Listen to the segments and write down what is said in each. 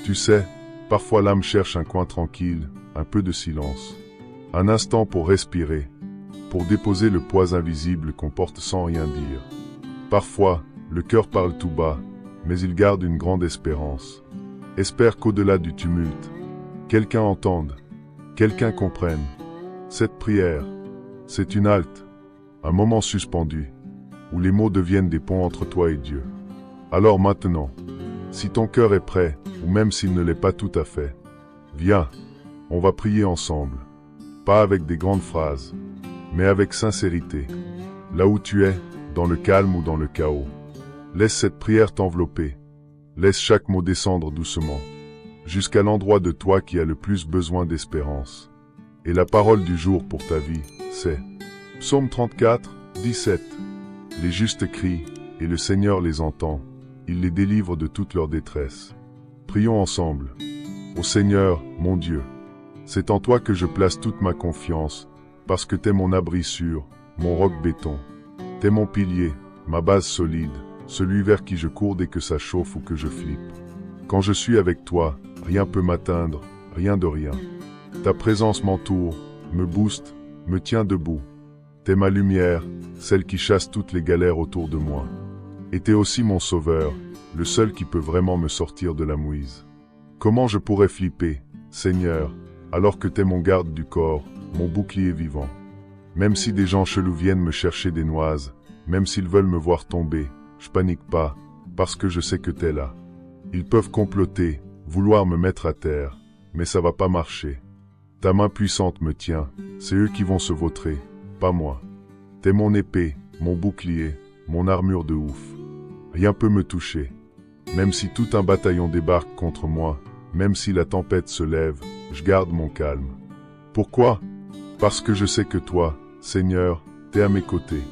Tu sais, parfois l'âme cherche un coin tranquille, un peu de silence. Un instant pour respirer, pour déposer le poids invisible qu'on porte sans rien dire. Parfois, le cœur parle tout bas, mais il garde une grande espérance. Espère qu'au-delà du tumulte, quelqu'un entende, quelqu'un comprenne. Cette prière, c'est une halte, un moment suspendu, où les mots deviennent des ponts entre toi et Dieu. Alors maintenant, si ton cœur est prêt, ou même s'il ne l'est pas tout à fait, viens, on va prier ensemble. Pas avec des grandes phrases, mais avec sincérité. Là où tu es, dans le calme ou dans le chaos. Laisse cette prière t'envelopper. Laisse chaque mot descendre doucement, jusqu'à l'endroit de toi qui a le plus besoin d'espérance. Et la parole du jour pour ta vie, c'est Psaume 34, 17. Les justes crient, et le Seigneur les entend. Il les délivre de toute leur détresse. Prions ensemble. Ô Seigneur, mon Dieu, c'est en toi que je place toute ma confiance, parce que t'es mon abri sûr, mon roc béton. T'es mon pilier, ma base solide, celui vers qui je cours dès que ça chauffe ou que je flippe. Quand je suis avec toi, rien peut m'atteindre, rien de rien. Ta présence m'entoure, me booste, me tient debout. T'es ma lumière, celle qui chasse toutes les galères autour de moi. Et t'es aussi mon sauveur, le seul qui peut vraiment me sortir de la mouise. Comment je pourrais flipper, Seigneur, alors que t'es mon garde du corps, mon bouclier vivant. Même si des gens chelous viennent me chercher des noises, même s'ils veulent me voir tomber, je panique pas, parce que je sais que t'es là. Ils peuvent comploter, vouloir me mettre à terre, mais ça va pas marcher. Ta main puissante me tient, c'est eux qui vont se vautrer, pas moi. T'es mon épée, mon bouclier, mon armure de ouf. Rien peut me toucher. Même si tout un bataillon débarque contre moi, même si la tempête se lève, je garde mon calme. Pourquoi? Parce que je sais que toi, Seigneur, t'es à mes côtés.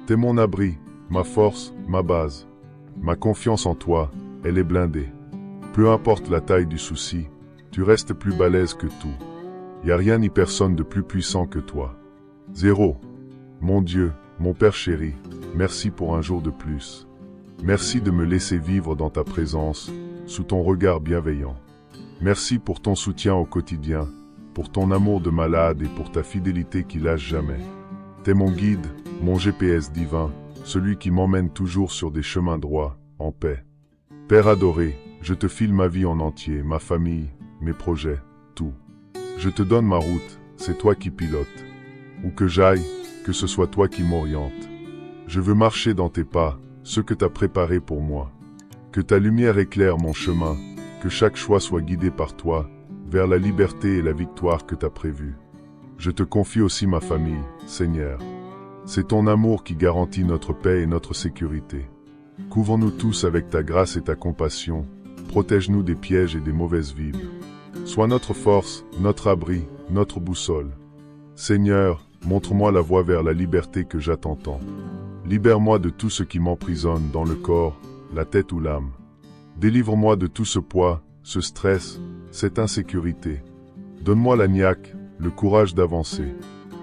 T'es mon abri, ma force, ma base. Ma confiance en toi, elle est blindée. Peu importe la taille du souci, tu restes plus balèze que tout. Y a rien ni personne de plus puissant que toi. Zéro. Mon Dieu, mon Père chéri, merci pour un jour de plus. Merci de me laisser vivre dans ta présence, sous ton regard bienveillant. Merci pour ton soutien au quotidien, pour ton amour de malade et pour ta fidélité qui lâche jamais. T'es mon guide, mon GPS divin, celui qui m'emmène toujours sur des chemins droits, en paix. Père adoré, je te file ma vie en entier, ma famille, mes projets, tout. Je te donne ma route, c'est toi qui pilotes. Où que j'aille, que ce soit toi qui m'oriente. Je veux marcher dans tes pas, ce que t'as préparé pour moi. Que ta lumière éclaire mon chemin, que chaque choix soit guidé par toi, vers la liberté et la victoire que t'as prévue. Je te confie aussi ma famille, Seigneur. C'est ton amour qui garantit notre paix et notre sécurité. Couvre-nous tous avec ta grâce et ta compassion, protège-nous des pièges et des mauvaises vives. Sois notre force, notre abri, notre boussole. Seigneur, montre-moi la voie vers la liberté que j'attends tant. Libère-moi de tout ce qui m'emprisonne dans le corps, la tête ou l'âme. Délivre-moi de tout ce poids, ce stress, cette insécurité. Donne-moi la niaque, le courage d'avancer.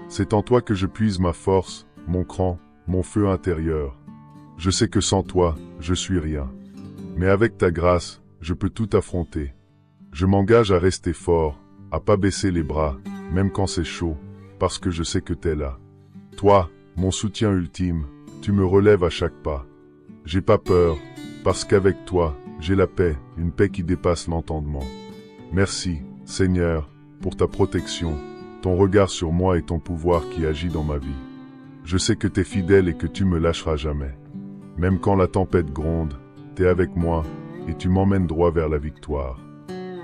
C'est en toi que je puise ma force, mon cran, mon feu intérieur. Je sais que sans toi, je suis rien. Mais avec ta grâce, je peux tout affronter. Je m'engage à rester fort, à pas baisser les bras, même quand c'est chaud, parce que je sais que t'es là. Toi, mon soutien ultime, tu me relèves à chaque pas. J'ai pas peur, parce qu'avec toi, j'ai la paix, une paix qui dépasse l'entendement. Merci, Seigneur, pour ta protection, ton regard sur moi et ton pouvoir qui agit dans ma vie. Je sais que t'es fidèle et que tu me lâcheras jamais. Même quand la tempête gronde, t'es avec moi et tu m'emmènes droit vers la victoire.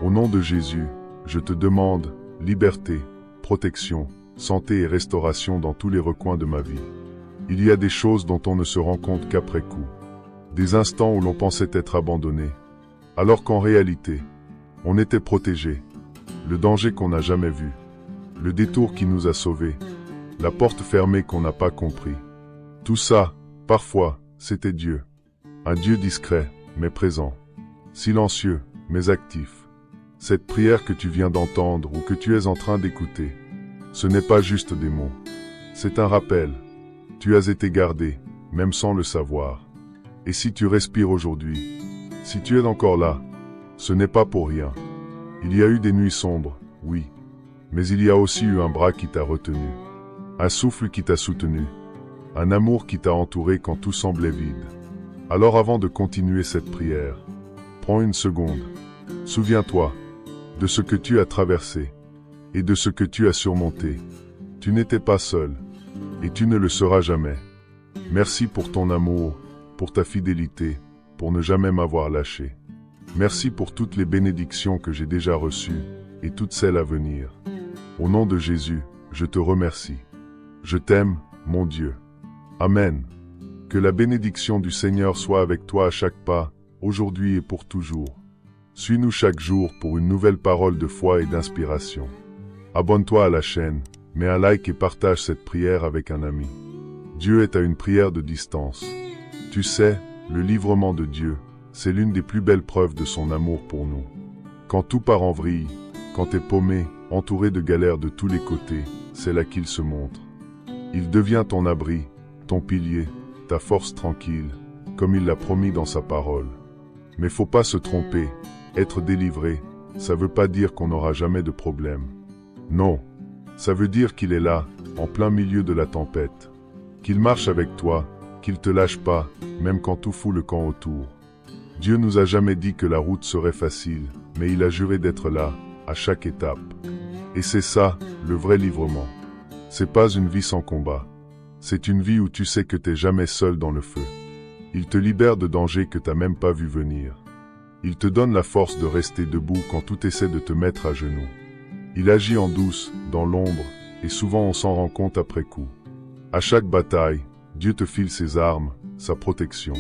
Au nom de Jésus, je te demande liberté, protection, santé et restauration dans tous les recoins de ma vie. Il y a des choses dont on ne se rend compte qu'après coup. Des instants où l'on pensait être abandonné, alors qu'en réalité, on était protégé. Le danger qu'on n'a jamais vu, le détour qui nous a sauvés, la porte fermée qu'on n'a pas compris. Tout ça, parfois, c'était Dieu. Un Dieu discret, mais présent. Silencieux, mais actif. Cette prière que tu viens d'entendre ou que tu es en train d'écouter, ce n'est pas juste des mots. C'est un rappel. Tu as été gardé, même sans le savoir. Et si tu respires aujourd'hui, si tu es encore là, Ce n'est pas pour rien. Il y a eu des nuits sombres, oui. Mais il y a aussi eu un bras qui t'a retenu. Un souffle qui t'a soutenu. Un amour qui t'a entouré quand tout semblait vide. Alors avant de continuer cette prière, prends une seconde. Souviens-toi de ce que tu as traversé et de ce que tu as surmonté. Tu n'étais pas seul et tu ne le seras jamais. Merci pour ton amour, pour ta fidélité, pour ne jamais m'avoir lâché. Merci pour toutes les bénédictions que j'ai déjà reçues et toutes celles à venir. Au nom de Jésus, je te remercie. Je t'aime, mon Dieu. Amen. Que la bénédiction du Seigneur soit avec toi à chaque pas, aujourd'hui et pour toujours. Suis-nous chaque jour pour une nouvelle parole de foi et d'inspiration. Abonne-toi à la chaîne, mets un like et partage cette prière avec un ami. Dieu est à une prière de distance. Tu sais, le livrement de Dieu, c'est l'une des plus belles preuves de son amour pour nous. Quand tout part en vrille, quand t'es paumé, entouré de galères de tous les côtés, c'est là qu'il se montre. Il devient ton abri, ton pilier, ta force tranquille, comme il l'a promis dans sa parole. Mais faut pas se tromper, être délivré, ça veut pas dire qu'on n'aura jamais de problème. Non, ça veut dire qu'il est là, en plein milieu de la tempête. Qu'il marche avec toi, qu'il te lâche pas, même quand tout fout le camp autour. Dieu nous a jamais dit que la route serait facile, mais il a juré d'être là, à chaque étape. Et c'est ça, le vrai livrement. C'est pas une vie sans combat. C'est une vie où tu sais que t'es jamais seul dans le feu. Il te libère de dangers que t'as même pas vu venir. Il te donne la force de rester debout quand tout essaie de te mettre à genoux. Il agit en douce, dans l'ombre, et souvent on s'en rend compte après coup. À chaque bataille, Dieu te file ses armes, sa protection.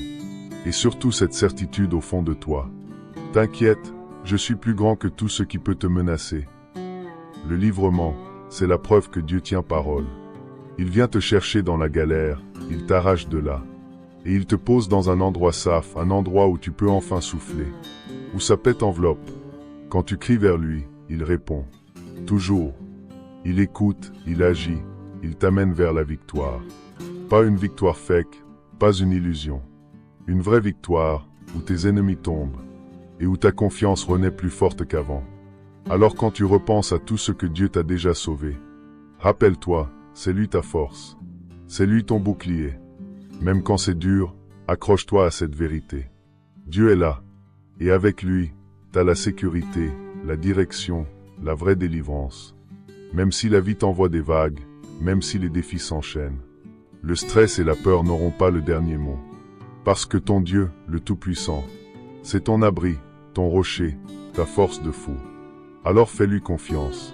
Et surtout cette certitude au fond de toi. T'inquiète, je suis plus grand que tout ce qui peut te menacer. Le livrement, c'est la preuve que Dieu tient parole. Il vient te chercher dans la galère, il t'arrache de là. Et il te pose dans un endroit safe, un endroit où tu peux enfin souffler. Où sa paix t'enveloppe. Quand tu cries vers lui, il répond. Toujours. Il écoute, il agit, il t'amène vers la victoire. Pas une victoire fake, pas une illusion. Une vraie victoire, où tes ennemis tombent, et où ta confiance renaît plus forte qu'avant. Alors quand tu repenses à tout ce que Dieu t'a déjà sauvé, rappelle-toi, c'est lui ta force. C'est lui ton bouclier. Même quand c'est dur, accroche-toi à cette vérité. Dieu est là. Et avec lui, t'as la sécurité, la direction, la vraie délivrance. Même si la vie t'envoie des vagues, même si les défis s'enchaînent, le stress et la peur n'auront pas le dernier mot. Parce que ton Dieu, le Tout-Puissant, c'est ton abri, ton rocher, ta force de fou. Alors fais-lui confiance.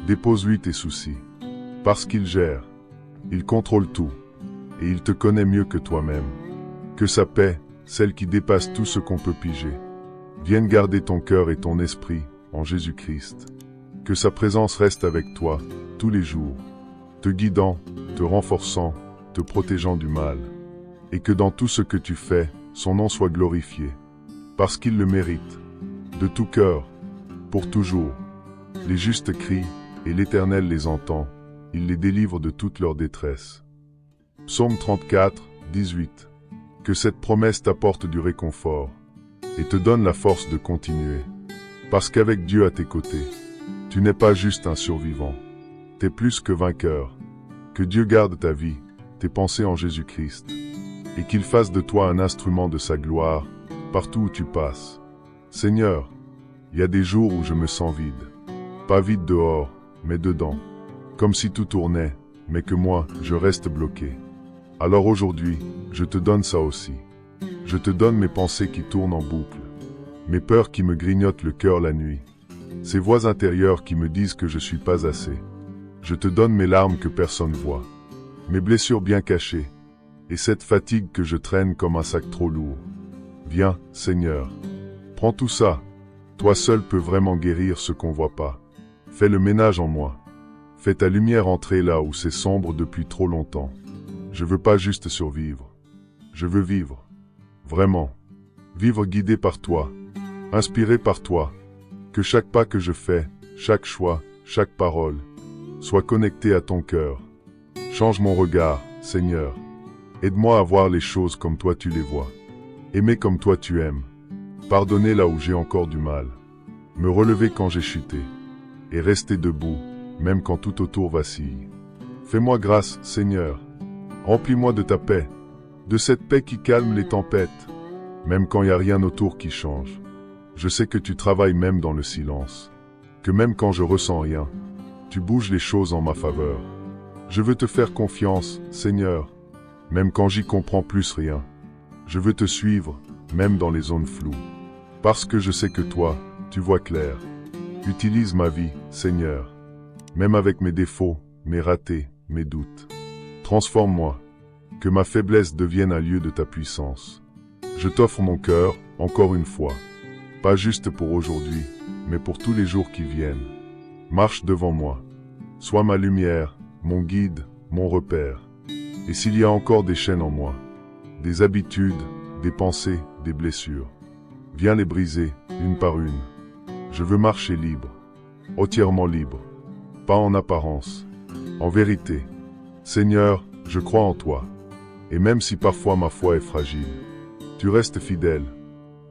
Dépose-lui tes soucis. Parce qu'il gère. Il contrôle tout. Et il te connaît mieux que toi-même. Que sa paix, celle qui dépasse tout ce qu'on peut piger, vienne garder ton cœur et ton esprit en Jésus-Christ. Que sa présence reste avec toi tous les jours, te guidant, te renforçant, te protégeant du mal. Et que dans tout ce que tu fais, son nom soit glorifié. Parce qu'il le mérite. De tout cœur, pour toujours. Les justes crient, et l'Éternel les entend. Il les délivre de toute leur détresse. Psaume 34, 18. Que cette promesse t'apporte du réconfort et te donne la force de continuer. Parce qu'avec Dieu à tes côtés, tu n'es pas juste un survivant. T'es plus que vainqueur. Que Dieu garde ta vie, tes pensées en Jésus-Christ, et qu'il fasse de toi un instrument de sa gloire, partout où tu passes. Seigneur, il y a des jours où je me sens vide. Pas vide dehors, mais dedans. Comme si tout tournait, mais que moi, je reste bloqué. Alors aujourd'hui, je te donne ça aussi. Je te donne mes pensées qui tournent en boucle. Mes peurs qui me grignotent le cœur la nuit. Ces voix intérieures qui me disent que je suis pas assez. Je te donne mes larmes que personne voit. Mes blessures bien cachées. Et cette fatigue que je traîne comme un sac trop lourd. Viens, Seigneur. Prends tout ça. Toi seul peux vraiment guérir ce qu'on voit pas. Fais le ménage en moi. Fais ta lumière entrer là où c'est sombre depuis trop longtemps. Je veux pas juste survivre. Je veux vivre. Vraiment. Vivre guidé par toi. Inspiré par toi. Que chaque pas que je fais, chaque choix, chaque parole, soit connecté à ton cœur. Change mon regard, Seigneur. Aide-moi à voir les choses comme toi tu les vois. Aimer comme toi tu aimes. Pardonner là où j'ai encore du mal. Me relever quand j'ai chuté. Et rester debout, même quand tout autour vacille. Fais-moi grâce, Seigneur. Remplis-moi de ta paix. De cette paix qui calme les tempêtes. Même quand il n'y a rien autour qui change. Je sais que tu travailles même dans le silence. Que même quand je ressens rien, tu bouges les choses en ma faveur. Je veux te faire confiance, Seigneur. Même quand j'y comprends plus rien. Je veux te suivre, même dans les zones floues. Parce que je sais que toi, tu vois clair. Utilise ma vie, Seigneur. Même avec mes défauts, mes ratés, mes doutes. Transforme-moi. Que ma faiblesse devienne un lieu de ta puissance. Je t'offre mon cœur, encore une fois. Pas juste pour aujourd'hui, mais pour tous les jours qui viennent. Marche devant moi. Sois ma lumière, mon guide, mon repère. Et s'il y a encore des chaînes en moi, des habitudes, des pensées, des blessures, viens les briser, une par une. Je veux marcher libre, entièrement libre, pas en apparence, en vérité. Seigneur, je crois en toi. Et même si parfois ma foi est fragile, tu restes fidèle.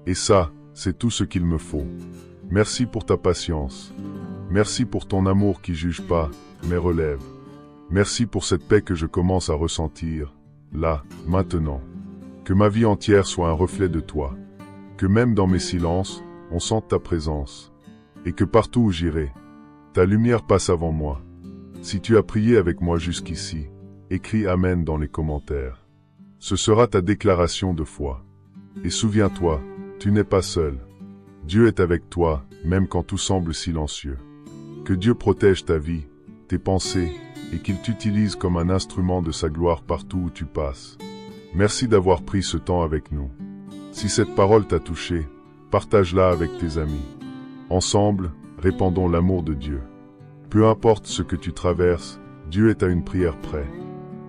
Et ça, c'est tout ce qu'il me faut. Merci pour ta patience. Merci pour ton amour qui juge pas, mais relève. Merci pour cette paix que je commence à ressentir, là, maintenant. Que ma vie entière soit un reflet de toi. Que même dans mes silences, on sente ta présence. Et que partout où j'irai, ta lumière passe avant moi. Si tu as prié avec moi jusqu'ici, écris Amen dans les commentaires. Ce sera ta déclaration de foi. Et souviens-toi, tu n'es pas seul. Dieu est avec toi, même quand tout semble silencieux. Que Dieu protège ta vie, tes pensées, et qu'il t'utilise comme un instrument de sa gloire partout où tu passes. Merci d'avoir pris ce temps avec nous. Si cette parole t'a touché, partage-la avec tes amis. Ensemble, répandons l'amour de Dieu. Peu importe ce que tu traverses, Dieu est à une prière près.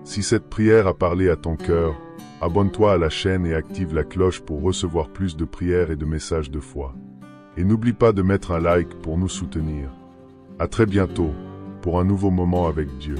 Si cette prière a parlé à ton cœur, abonne-toi à la chaîne et active la cloche pour recevoir plus de prières et de messages de foi. Et n'oublie pas de mettre un like pour nous soutenir. À très bientôt, pour un nouveau moment avec Dieu.